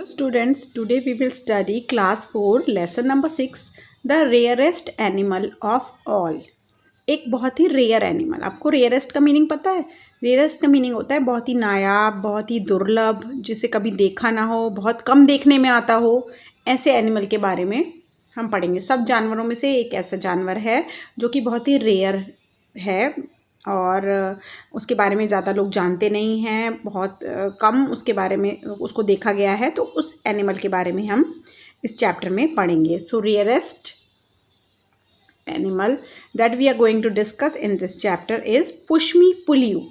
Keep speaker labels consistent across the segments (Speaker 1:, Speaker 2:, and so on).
Speaker 1: Hello students, today we will study class 4 lesson number 6 the rarest animal of all। एक बहुत ही rare animal. आपको rarest का meaning पता है? रेयरेस्ट का मीनिंग होता है बहुत ही नायाब, बहुत ही दुर्लभ, जिसे कभी देखा ना हो, बहुत कम देखने में आता हो। ऐसे एनिमल के बारे में हम पढ़ेंगे। सब जानवरों में से एक ऐसा जानवर है जो कि बहुत ही रेयर है और उसके बारे में ज़्यादा लोग जानते नहीं हैं, बहुत कम उसके बारे में उसको देखा गया है। तो उस एनिमल के बारे में हम इस चैप्टर में पढ़ेंगे। So rarest animal that we are going to discuss in this chapter is pushmi pullyu.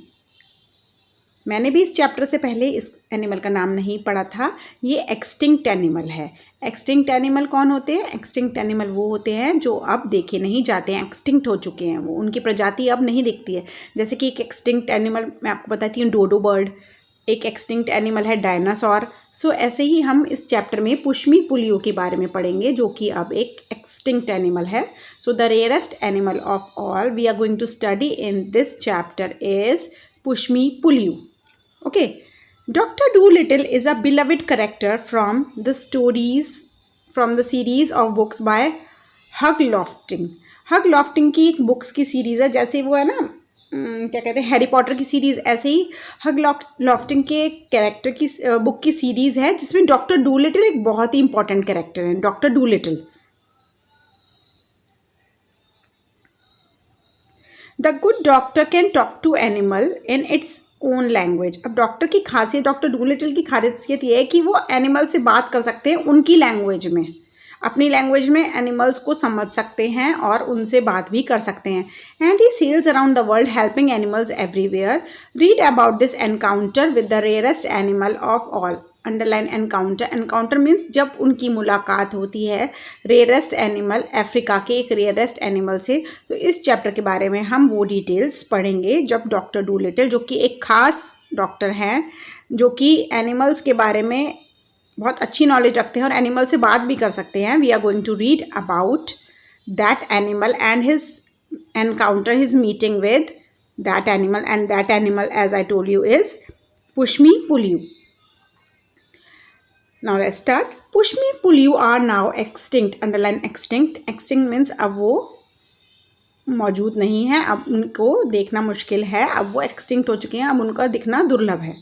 Speaker 1: मैंने भी इस चैप्टर से पहले इस एनिमल का नाम नहीं पढ़ा था। ये एक्सटिंक्ट एनिमल है। एक्सटिंक्ट एनिमल कौन होते हैं? एक्सटिंक्ट एनिमल वो होते हैं जो अब देखे नहीं जाते हैं, एक्सटिंक्ट हो चुके हैं वो, उनकी प्रजाति अब नहीं दिखती है। जैसे कि एक एक्सटिंक्ट एनिमल मैं आपको बताती हूँ, डोडो बर्ड। एक एक्सटिंक्ट एनिमल है डायनासोर। सो ऐसे ही हम इस चैप्टर में पुश्मी पुलियू के बारे में पढ़ेंगे जो कि अब एक एक्सटिंक्ट एनिमल है। So the rarest animal of all we are going to study in this chapter is pushmi pullyu. Okay, Dr. Dolittle is a beloved character from the series of books by Hugh Lofting. Hugh Lofting की एक books की सीरीज़ है, जैसे वो है ना क्या कहते हैं हैरी पॉटर की सीरीज़, ऐसे ही हग लॉफ्टिंग के कैरेक्टर की बुक की सीरीज़ है जिसमें डॉक्टर डूलिटल एक बहुत ही इंपॉर्टेंट कैरेक्टर है। Doctor Dolittle the good doctor can talk to animal in its own language. अब डॉक्टर की खासियत, डॉक्टर डूलिटल की खासियत ये है कि वो एनिमल से बात कर सकते हैं उनकी लैंग्वेज में, अपनी लैंग्वेज में एनिमल्स को समझ सकते हैं और उनसे बात भी कर सकते हैं। And he sails around the world helping animals everywhere. Read about this encounter with the rarest animal of all. Underline encounter. Encounter means जब उनकी मुलाकात होती है रेयरेस्ट एनिमल, अफ्रीका के एक रेयरेस्ट एनिमल से। तो इस चैप्टर के बारे में हम वो डिटेल्स पढ़ेंगे जब डॉक्टर डूलिटल, जो कि एक खास डॉक्टर हैं जो कि एनिमल्स के बारे में बहुत अच्छी नॉलेज रखते हैं और एनिमल से बात भी कर सकते हैं। We are going to read about that animal and his encounter, his meeting with that animal, and that animal as I told you is pushmi pullyu. Now let's start. Pushmi Puliyu are now extinct. Underline extinct. Extinct means अब वो मौजूद नहीं है, अब उनको देखना मुश्किल है, अब वो extinct हो चुके हैं, अब उनका दिखना दुर्लभ है।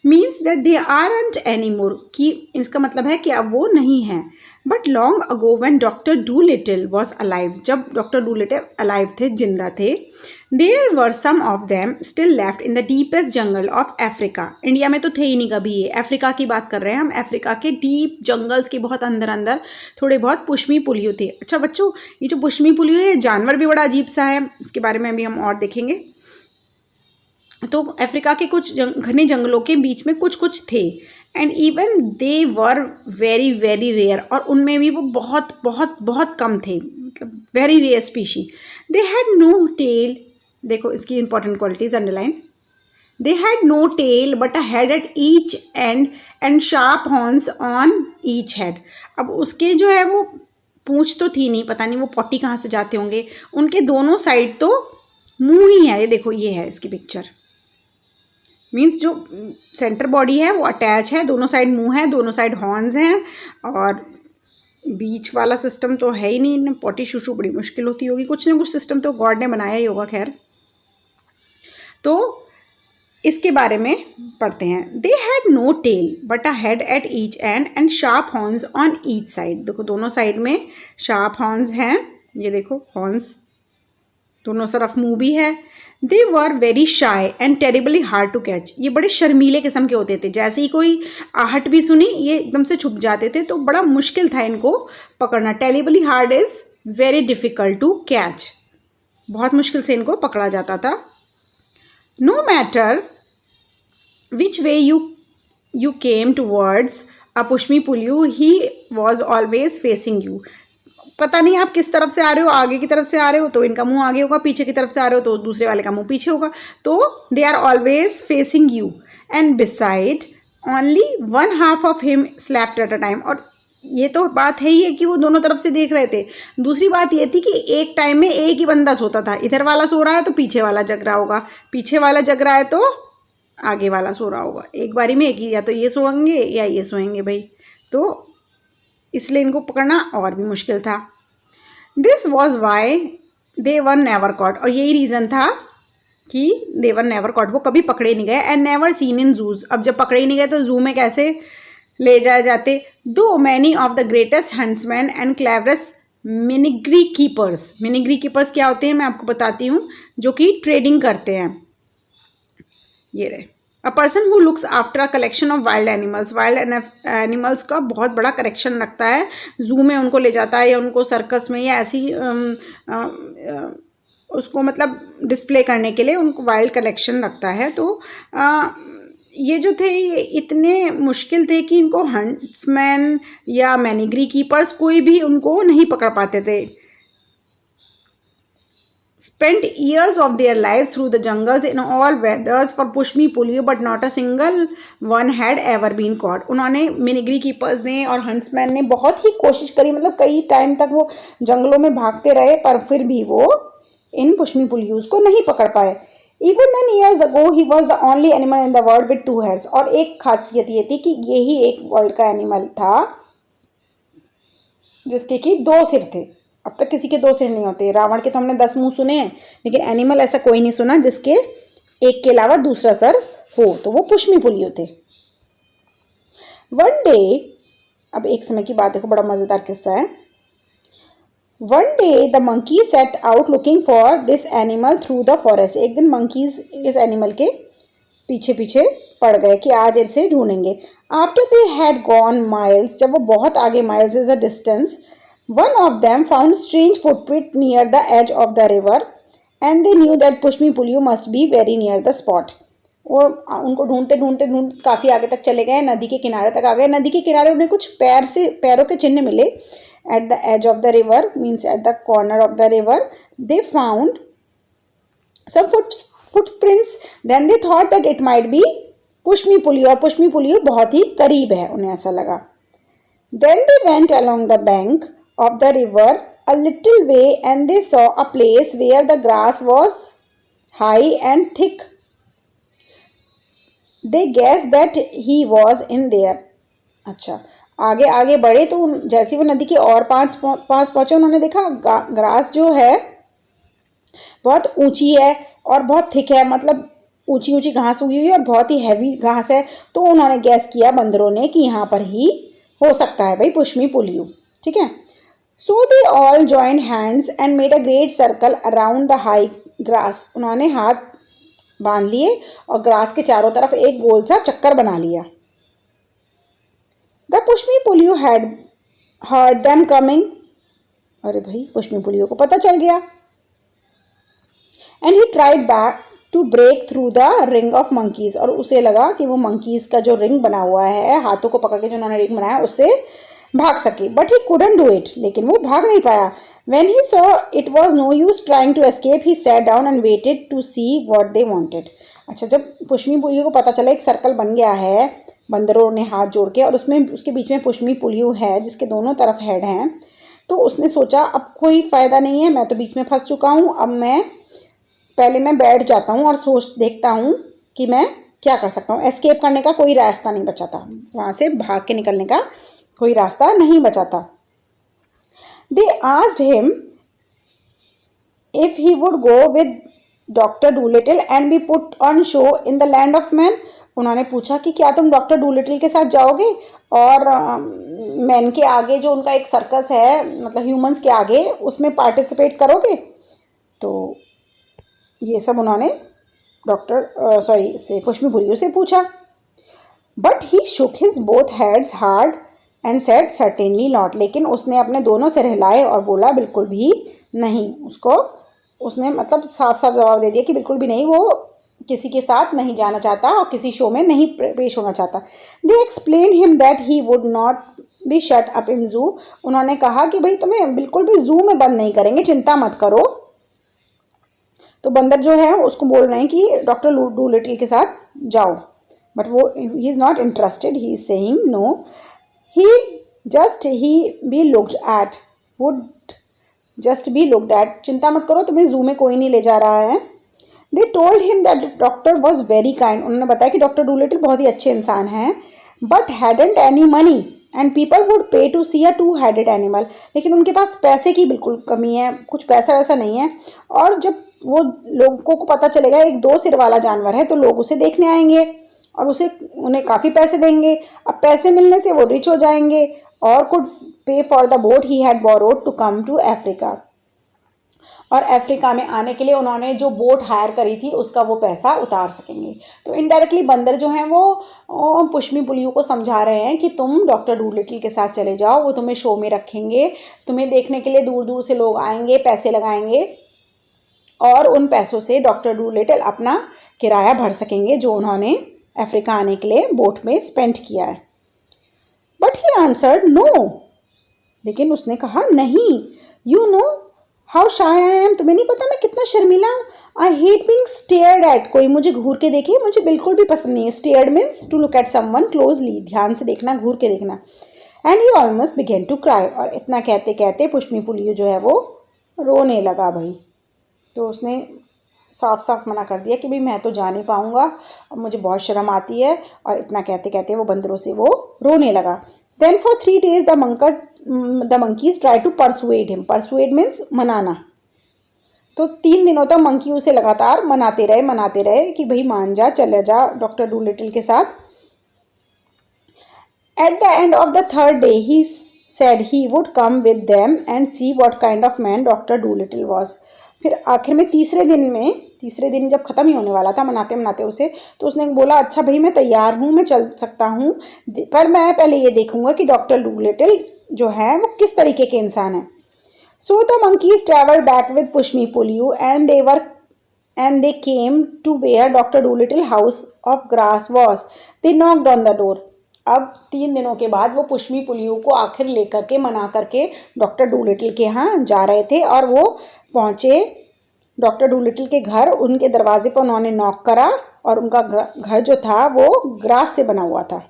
Speaker 1: Means that they aren't anymore, कि इसका मतलब है कि अब वो नहीं हैं। But long ago when Dr. Dolittle was alive, जब डॉक्टर डूलिटल alive थे, जिंदा थे, there were some of them still left in the deepest jungle of Africa. India में तो थे ही नहीं कभी ये, अफ्रीका की बात कर रहे हैं हम। अफ्रीका के डीप जंगल्स के बहुत अंदर अंदर थोड़े बहुत पुश्मी पुलियू थे। अच्छा बच्चों, ये जो पुश्मी पुलियू है, जानवर भी बड़ा अजीब सा है, इसके बारे में अभी हम और देखेंगे। तो अफ्रीका के कुछ घने जंगलों के बीच में कुछ कुछ थे, and even they were very very rare, और उनमें भी वो बहुत बहुत बहुत कम थे, मतलब very rare species. They had no tail. देखो इसकी important qualities underline. They had no tail but a head at each end and sharp horns on each head. अब उसके जो है वो पूंछ तो थी नहीं, पता नहीं वो पॉटी कहाँ से जाते होंगे। उनके दोनों साइड तो मुंह ही है। ये देखो, ये है इसकी पिक्चर। मीन्स जो सेंटर बॉडी है वो अटैच है, दोनों साइड मुंह है, दोनों साइड हॉर्न्स हैं, और बीच वाला सिस्टम तो है ही नहीं। पॉटी शूशू बड़ी मुश्किल होती होगी, कुछ ना कुछ सिस्टम तो गॉड ने बनाया ही होगा। खैर, तो इसके बारे में पढ़ते हैं। They had no tail but a head at each end and sharp horns on each side. देखो दोनों साइड में शार्प हॉर्न्स हैं, ये देखो हॉर्न्स, दोनों तरफ मुंह भी है। They were very shy and terribly hard to catch. ये बड़े शर्मीले किस्म के होते थे, जैसे ही कोई आहट भी सुनी ये एकदम से छुप जाते थे, तो बड़ा मुश्किल था इनको पकड़ना। Terribly hard is very difficult to catch, बहुत मुश्किल से इनको पकड़ा जाता था। No matter which way you came towards a pushmi pullyu, he was always facing you. पता नहीं आप किस तरफ से आ रहे हो, आगे की तरफ से आ रहे हो तो इनका मुंह आगे होगा, पीछे की तरफ से आ रहे हो तो दूसरे वाले का मुंह पीछे होगा। तो they are always facing you, and beside only one half of him slept at a time. और ये तो बात है ही है कि वो दोनों तरफ से देख रहे थे। दूसरी बात ये थी कि एक टाइम में एक ही बंदा सोता था। इधर वाला सो रहा है तो पीछे वाला जग रहा होगा, पीछे वाला जग रहा है तो आगे वाला सो रहा होगा। एक बारी में एक ही, या तो ये सोएंगे या ये सोएंगे भाई। तो इसलिए इनको पकड़ना और भी मुश्किल था। This was why they were never caught, और यही रीज़न था कि दे वर नेवर कॉट, वो कभी पकड़े नहीं गए। एंड नेवर सीन इन जूज, अब जब पकड़े नहीं गए तो जू में कैसे ले जाए जाते। Though many of the greatest huntsmen and cleverest menagerie keepers, menagerie keepers क्या होते हैं मैं आपको बताती हूँ, जो कि ट्रेडिंग करते हैं। ये रहे, a person who looks after a collection of wild animals, wild animals का बहुत बड़ा कलेक्शन रखता है, जू में उनको ले जाता है या उनको सर्कस में या ऐसी उसको मतलब डिस्प्ले करने के लिए उनको वाइल्ड कलेक्शन रखता है। तो ये जो थे ये इतने मुश्किल थे कि इनको हंट्समैन या मैनिग्री कीपर्स कोई भी उनको नहीं पकड़ पाते थे। spent years of their lives through the jungles in all weathers for push me pull you but not a single one had ever been caught। उन्होंने मिनिग्री कीपर्स ने और हंट्समैन ने बहुत ही कोशिश करी, मतलब कई टाइम तक वो जंगलों में भागते रहे पर फिर भी वो इन पुश मी पुल यूज को नहीं पकड़ पाए। Even then years ago he was the only animal in the world with two heads, और एक खासियत ये थी कि यही एक वर्ल्ड का एनिमल था जिसके कि दो सिर थे। अब तक किसी के दो सिर नहीं होते, रावण के तो हमने 10 मुंह सुने हैं, लेकिन एनिमल ऐसा कोई नहीं सुना जिसके एक के अलावा दूसरा सर हो, तो वो पुश मी पुलियो थे। वन डे, अब एक समय की बात देखो, बड़ा मजेदार किस्सा है। One day the monkey set out looking for this animal through the forest. एक दिन मंकीज इस एनिमल के पीछे पीछे पड़ गए कि आज इसे ढूंढेंगे। After they had gone miles, जब वो बहुत आगे, miles is a distance, one of them found strange footprint near the edge of the river and they knew that push me pull you must be very near the spot। वो उनको ढूंढते ढूंढते ढूंढते काफ़ी आगे तक चले गए, नदी के किनारे तक आ गए। नदी के किनारे उन्हें कुछ पैरों के चिन्ह मिले। At the edge of the river means at the corner of the river they found some footprints, then they thought that it might be push me pull you, और पुश मी पुल यू बहुत ही करीब है, उन्हें ऐसा लगा। Then they went along the bank of the river a little way and they saw a place where the grass was high and thick। They guessed that he was in there। अच्छा, आगे आगे बढ़े तो जैसे वो नदी के और पास पहुंचे उन्होंने देखा ग्रास जो है बहुत ऊंची है और बहुत थिक है, मतलब ऊंची ऊंची घास उगी हुई है और बहुत ही हैवी घास है। तो उन्होंने गैस किया बंदरों ने कि यहाँ पर ही हो सकता है भाई पुश मी पुल यू, ठीक है। So they all joined hands and made a great circle around the high grass। उन्होंने हाथ बांध लिए और ग्रास के चारों तरफ एक गोल सा चक्कर बना लिया। The push me pull you had heard them coming। अरे भाई पुश मी पुल यू को पता चल गया। And he tried back to break through the ring of monkeys, और उसे लगा कि वो मंकीज का जो रिंग बना हुआ है, हाथों को पकड़ के जो उन्होंने रिंग बनाया उससे भाग सके, but he couldn't do it, लेकिन वो भाग नहीं पाया। When he saw it was no use trying to escape, he sat down and waited to see what they wanted। अच्छा, जब पुश मी पुल यू को पता चला एक सर्कल बन गया है बंदरों ने हाथ जोड़ के और उसमें उसके बीच में पुश मी पुल यू है जिसके दोनों तरफ हेड हैं, तो उसने सोचा अब कोई फ़ायदा नहीं है, मैं तो बीच में फंस चुका हूँ, अब मैं बैठ जाता हूँ और सोच देखता हूँ कि मैं क्या कर सकता हूँ। एस्केप करने का कोई रास्ता नहीं बचा था, वहाँ से भाग के निकलने का कोई रास्ता नहीं बचा था। They asked him if he would go with Dr. Dolittle and be put on show in the land of men। उन्होंने पूछा कि क्या तुम डॉक्टर डूलिटल के साथ जाओगे और मैन के आगे जो उनका एक सर्कस है, मतलब ह्यूमंस के आगे, उसमें पार्टिसिपेट करोगे। तो ये सब उन्होंने पुश मी पुल यू से पूछा। But he shook his both heads hard and said certainly not. लेकिन उसने अपने दोनों सिर हिलाए और बोला बिल्कुल भी नहीं। उसने मतलब साफ साफ जवाब दे दिया कि बिल्कुल भी नहीं, वो किसी के साथ नहीं जाना चाहता और किसी शो में नहीं पेश होना चाहता। They explain him that he would not be shut up in जू। उन्होंने कहा कि भाई तुम्हें बिल्कुल भी जू में बंद नहीं करेंगे, चिंता मत करो। तो बंदर जो है उसको बोल रहे हैं कि डॉक्टर डूलिटल के साथ जाओ, बट वो he is not interested. He is saying no, he be looked at, would just be looked at। चिंता मत करो, तुम्हें जू में कोई नहीं ले जा रहा है। They told him that the doctor was very kind। उन्होंने बताया कि डॉक्टर डूलिटल बहुत ही अच्छे इंसान हैं, but hadn't any money and people would pay to see a two headed animal, लेकिन उनके पास पैसे की बिल्कुल कमी है, कुछ पैसा वैसा नहीं है। और जब वो लोगों को पता चलेगा एक 2 सिर वाला जानवर है तो लोग उसे देखने आएंगे और उन्हें काफ़ी पैसे देंगे। अब पैसे मिलने से वो रिच हो जाएंगे और could pay for the boat he had borrowed to come to Africa. और अफ्रीका में आने के लिए उन्होंने जो बोट हायर करी थी उसका वो पैसा उतार सकेंगे। तो इनडायरेक्टली बंदर जो हैं वो पुष्मी पुलियों को समझा रहे हैं कि तुम डॉक्टर डूलिटल के साथ चले जाओ, वो तुम्हें शो में रखेंगे, तुम्हें देखने के लिए दूर दूर से लोग आएंगे, पैसे लगाएंगे और उन पैसों से डॉक्टर डूलिटल अपना किराया भर सकेंगे जो उन्होंने अफ्रीका आने के लिए बोट में स्पेंड किया है। बट ही आंसर्ड नो, लेकिन उसने कहा नहीं। You know how shy I am, तुम्हें नहीं पता मैं कितना शर्मीला हूँ। I hate being stared at, कोई मुझे घूर के देखे मुझे बिल्कुल भी पसंद नहीं है। Stared means to look at someone closely, ध्यान से देखना, घूर के देखना। And he almost began to cry, और इतना कहते कहते पुष्मी पुलियो जो है वो रोने लगा भाई। तो उसने साफ साफ मना कर दिया कि भाई मैं तो जा नहीं पाऊँगा और मुझे बहुत शर्म आती है, और इतना कहते कहते वो बंदरों से वो रोने लगा। Then for 3 days the monkeys try to persuade him, persuade means मनाना। तो 3 दिनों तक मंकी उसे लगातार मनाते रहे कि भाई मान जा, चले जा डॉक्टर डूलिटल के साथ। At the end of the 3rd day he said he would come with them and see what kind of man Dr. Dolittle was. फिर आखिर में तीसरे दिन जब ख़त्म ही होने वाला था मनाते मनाते उसे, तो उसने बोला अच्छा भाई मैं तैयार हूँ, मैं चल सकता हूँ, पर मैं पहले ये देखूंगा कि डॉक्टर डूलिटल जो है वो किस तरीके के इंसान है। So the monkeys traveled back with Pushmi Puliu and they came to where Dr. Dolittle house of grass was. They knocked on the door. अब 3 दिनों के बाद वो पुष्मी पुलियो को आखिर लेकर के मना करके डॉक्टर डूलिटल के यहाँ जा रहे थे, और वो पहुँचे डॉक्टर डूलिटल के घर। उनके दरवाजे पर उन्होंने नॉक करा और उनका घर जो था वो ग्रास से बना हुआ था।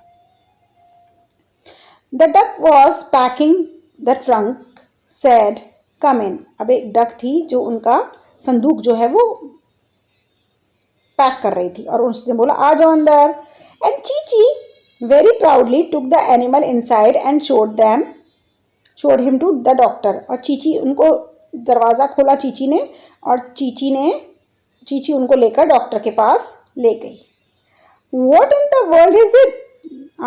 Speaker 1: The duck was packing the trunk said come in, अब एक डक थी जो उनका संदूक जो है वो पैक कर रही थी, और उसने बोला आ जाओ अंदर। And Chichi very proudly took the animal inside and showed him to the doctor. और चीची उनको दरवाज़ा खोला चीची ने, और चीची उनको लेकर डॉक्टर के पास ले गई। What in the world is it?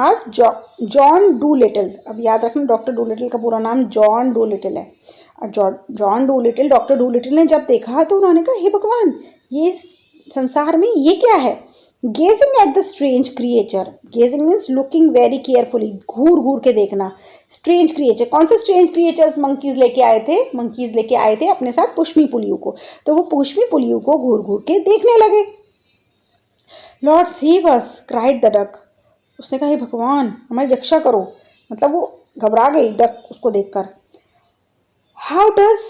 Speaker 1: asked John Dolittle. अब याद रखना डॉक्टर डूलिटल का पूरा नाम जॉन डूलिटल है। जॉन डूलिटल डॉक्टर डूलिटल ने जब देखा तो उन्होंने कहा हे भगवान, ये संसार में ये क्या है। Gazing at the strange creature, gazing means looking very carefully, घूर के देखना। Strange creature, कौन से strange creatures monkeys लेके आए थे अपने साथ पुष्मी पुलियो को, तो वो पुष्मी पुलियो को घूर के देखने लगे। Lord save us, cried the duck. उसने कहा हे भगवान हमारी रक्षा करो, मतलब वो घबरा गई डक उसको देखकर। How does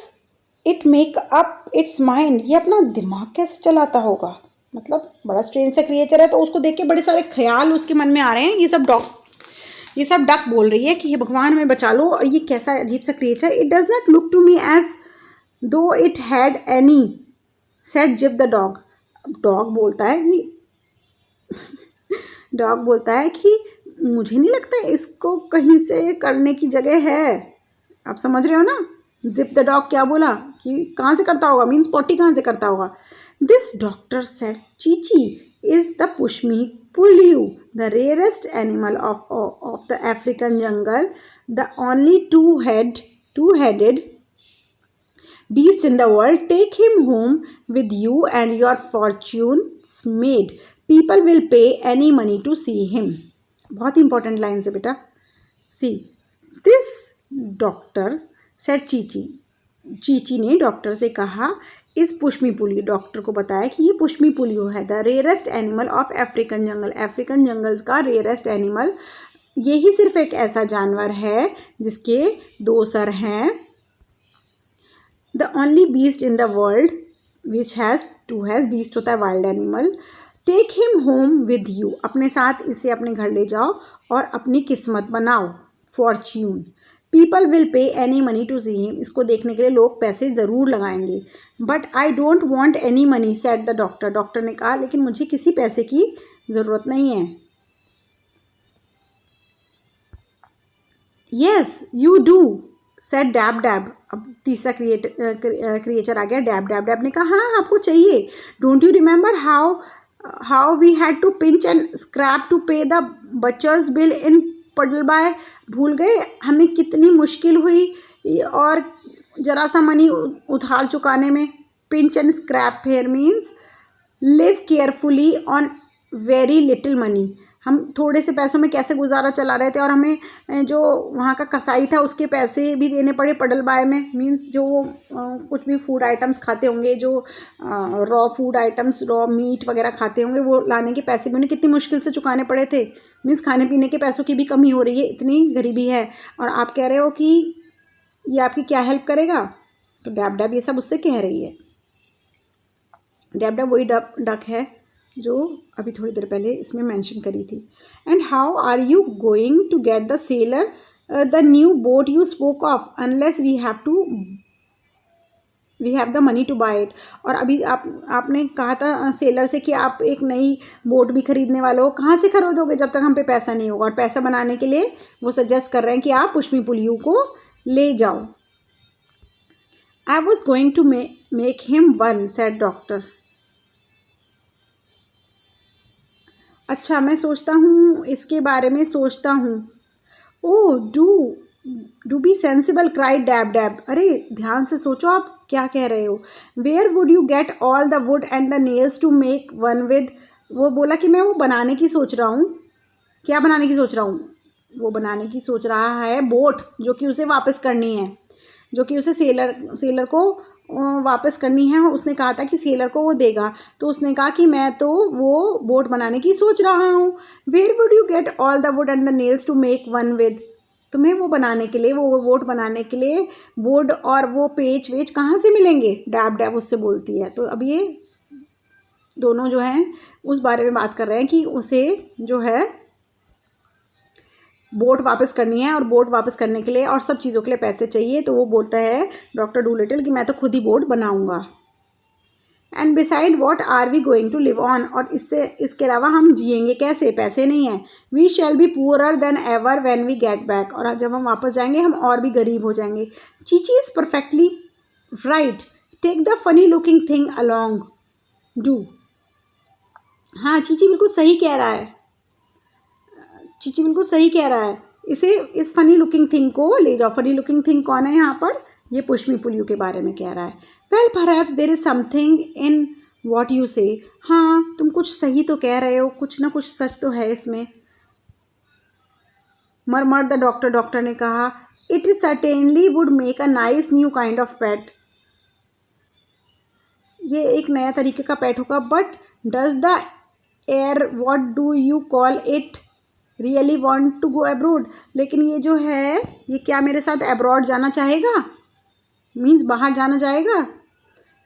Speaker 1: it make up its mind, ये अपना दिमाग कैसे चलाता होगा, मतलब बड़ा स्ट्रेंज सा क्रिएचर है, तो उसको देख के बड़े सारे ख्याल उसके मन में आ रहे हैं। ये सब डक बोल रही है कि हे भगवान हमें बचा लो, और ये कैसा अजीब सा creature. It does not look to me as though it had any, said Jip the dog. Dog बोलता है कि मुझे नहीं लगता इसको कहीं से करने की जगह है। आप समझ रहे हो ना, जिप द डॉग क्या बोला कि कहाँ से करता होगा, मीन्स पॉटी कहाँ से करता होगा। This doctor said Chichi is the Pushmi Puliu, the rarest animal of the African jungle, the only two-headed beast in the world. Take him home with you and your fortune's made. People will pay any money to see him. बहुत important lines है बेटा। See, this doctor said Chichi. Chichi ने doctor से कहा इस पुष्मी पुलियो, doctor को बताया कि ये पुष्मी पुलियो है the rarest animal of African jungle, African jungles का रेयरेस्ट एनिमल। यही सिर्फ एक ऐसा जानवर है जिसके 2 सर हैं। The only beast in the world which has 2 has, beast होता है wild animal. Take him home with you, अपने साथ इसे अपने घर ले जाओ और अपनी किस्मत बनाओ, fortune. People will pay any money to see him, इसको देखने के लिए लोग पैसे ज़रूर लगाएंगे। But I don't want any money said the doctor, doctor ने कहा लेकिन मुझे किसी पैसे की ज़रूरत नहीं है। Yes you do said dab dab. अब तीसरा क्रिएचर आ गया डैब डैब। डैब ने कहा हाँ आपको चाहिए। Don't you remember how we had to pinch and scrape to pay the butcher's bill in Puddleby. भूल गए हमें कितनी मुश्किल हुई और जरा सा मनी उधार चुकाने में। Pinch and scrape here means live carefully on very little money. हम थोड़े से पैसों में कैसे गुजारा चला रहे थे और हमें जो वहाँ का कसाई था उसके पैसे भी देने पड़े पडल बाय में। मीन्स जो कुछ भी फूड आइटम्स खाते होंगे, जो raw food items, raw meat वगैरह खाते होंगे, वो लाने के पैसे भी उन्हें कितनी मुश्किल से चुकाने पड़े थे। मीन्स खाने पीने के पैसों की भी कमी हो रही है, इतनी गरीबी है, और आप कह रहे हो कि ये आपकी क्या हेल्प करेगा। तो डैब डैब ये सब उससे कह रही है। डैब डैब वही डक है जो अभी थोड़ी देर पहले इसमें मेंशन करी थी। And how are you going to get the sailor the new boat you spoke of unless we have the money to buy it. और अभी आपने कहा था सेलर से कि आप एक नई बोट भी खरीदने वाले हो। कहाँ से खरीदोगे जब तक हम पे पैसा नहीं होगा। और पैसा बनाने के लिए वो सजेस्ट कर रहे हैं कि आप पुष्मी पुलियू को ले जाओ। I was going to make him one said doctor. अच्छा मैं सोचता हूँ, इसके बारे में सोचता हूँ। Oh do be sensible cried Dab Dab. अरे ध्यान से सोचो आप क्या कह रहे हो। Where would you get all the wood and the nails to make one with. वो बोला कि मैं वो बनाने की सोच रहा हूँ। क्या बनाने की सोच रहा हूँ। वो बनाने की सोच रहा है बोट, जो कि उसे वापस करनी है, जो कि उसे सेलर को वापस करनी है। उसने कहा था कि सेलर को वो देगा, तो उसने कहा कि मैं तो वो बोट बनाने की सोच रहा हूँ। Where would you get all the wood and the nails to make one with. तुम्हें वो बनाने के लिए, वो बोट बनाने के लिए वुड और वो पेच वेच कहाँ से मिलेंगे। डैब डैब उससे बोलती है। तो अब ये दोनों जो हैं उस बारे में बात कर रहे हैं कि उसे जो है बोट वापस करनी है, और बोट वापस करने के लिए और सब चीज़ों के लिए पैसे चाहिए। तो वो बोलता है डॉक्टर डूलिटिल कि मैं तो खुद ही बोट बनाऊंगा। And beside what are we going to live on. और इसके अलावा हम जिएंगे कैसे, पैसे नहीं है। We shall be poorer than ever when we get back. और जब हम वापस जाएंगे हम और भी गरीब हो जाएंगे। Cheechee is perfectly right, take the funny looking thing along do. हाँ चीची बिल्कुल सही कह रहा है, चीची बिल्कुल सही कह रहा है। इस फनी लुकिंग थिंग को ले जाओ। फनी लुकिंग थिंग कौन है यहाँ पर, ये पुष्मी पुलियू के बारे में कह रहा है। Well perhaps there is something in what you say. हाँ तुम कुछ सही तो कह रहे हो, कुछ ना कुछ सच तो है इसमें। मरमर द डॉक्टर ने कहा it is certainly would make a nice new kind of pet. ये एक नया तरीके का पेट होगा। But does the er what do you call it really want to go abroad. लेकिन ये जो है ये क्या मेरे साथ अब्रॉड जाना चाहेगा, मीन्स बाहर जाना चाहेगा।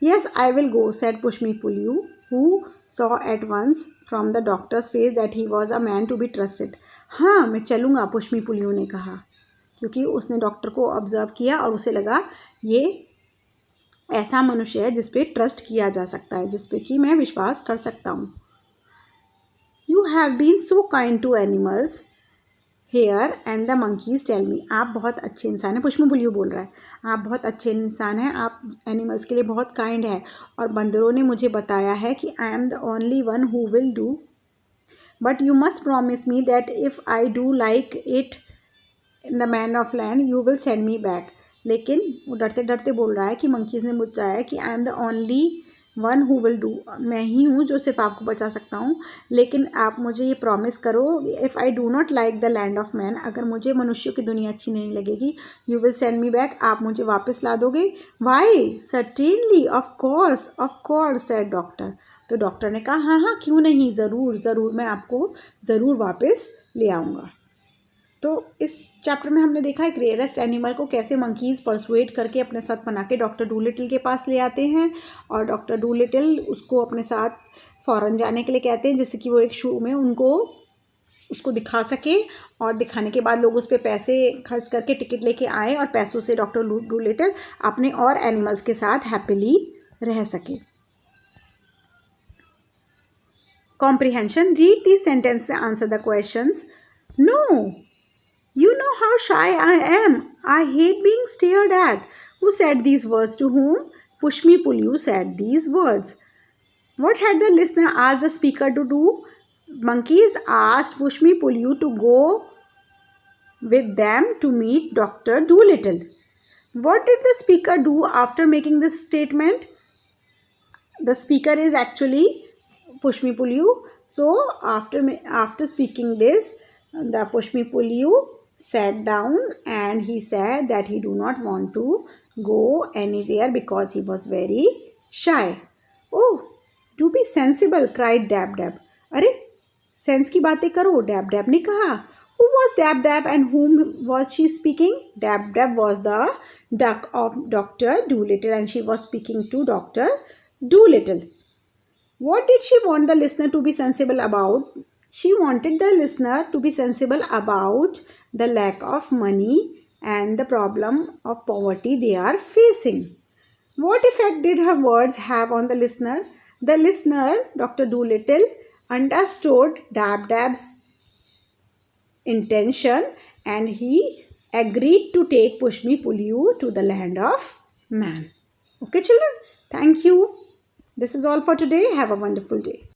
Speaker 1: Yes I will go said pushmi pullyu who saw at once from the doctor's face that he was a man to be trusted. हाँ मैं चलूँगा, पुष्मी पुलियू ने कहा, क्योंकि उसने डॉक्टर को ऑब्जर्व किया और उसे लगा ये ऐसा मनुष्य है जिस पे ट्रस्ट किया जा सकता है, जिस पे कि मैं विश्वास कर सकता हूँ। You have been so kind to animals here and the monkeys tell me. आप बहुत अच्छे इंसान हैं, पुष्मी पुलियू बोल रहा है, आप बहुत अच्छे इंसान हैं, आप एनिमल्स के लिए बहुत काइंड है। और बंदरों ने मुझे बताया है कि I am the only one who will do, but you must promise me that if I do like it in the man of land you will send me back. लेकिन वो डरते डरते बोल रहा है कि मंकीज़ ने बताया है कि I am the only one who will do, मैं ही हूँ जो सिर्फ आपको बचा सकता हूँ। लेकिन आप मुझे ये प्रॉमिस करो if I do not like the land of man, अगर मुझे मनुष्यों की दुनिया अच्छी नहीं लगेगी, you will send me back, आप मुझे वापस ला दोगे। Why certainly of course said doctor. तो डॉक्टर ने कहा हाँ हाँ क्यों नहीं, ज़रूर ज़रूर, मैं आपको ज़रूर वापस ले आऊँगा। तो इस चैप्टर में हमने देखा एक रेयरेस्ट एनिमल को कैसे मंकीज़ परसुएट करके अपने साथ बना के डॉक्टर डूलिटिल के पास ले आते हैं, और डॉक्टर डूलिटिल उसको अपने साथ फ़ॉरेन जाने के लिए कहते हैं, जिससे कि वो एक शो में उसको दिखा सके, और दिखाने के बाद लोग उस पर पैसे खर्च करके टिकट लेके आए, और पैसों से डॉक्टर डूलिटिल अपने और एनिमल्स के साथ हैप्पीली रह सके। Comprehension, read this sentence and answer the questions. No You know how shy I am. I hate being stared at. Who said these words to whom? Push me, pull you said these words. What had the listener asked the speaker to do? Monkeys asked Push me, pull you to go with them to meet Dr. Dolittle. What did the speaker do after making this statement? The speaker is actually Push me, pull you. So after speaking this, the Push me, pull you sat down and he said that he do not want to go anywhere because he was very shy. Oh, do be sensible, cried Dab Dab. अरे sense की बातें करो, dab dab ने कहा. Who was Dab Dab and whom was she speaking? Dab Dab was the duck of Dr. Dolittle and she was speaking to Dr. Dolittle. What did she want the listener to be sensible about? She wanted the listener to be sensible about the lack of money and the problem of poverty they are facing. What effect did her words have on the listener? The listener, Dr. Dolittle, understood Dab Dab's intention and he agreed to take Push Me Pull You to the land of man. Okay, children? Thank you. This is all for today. Have a wonderful day.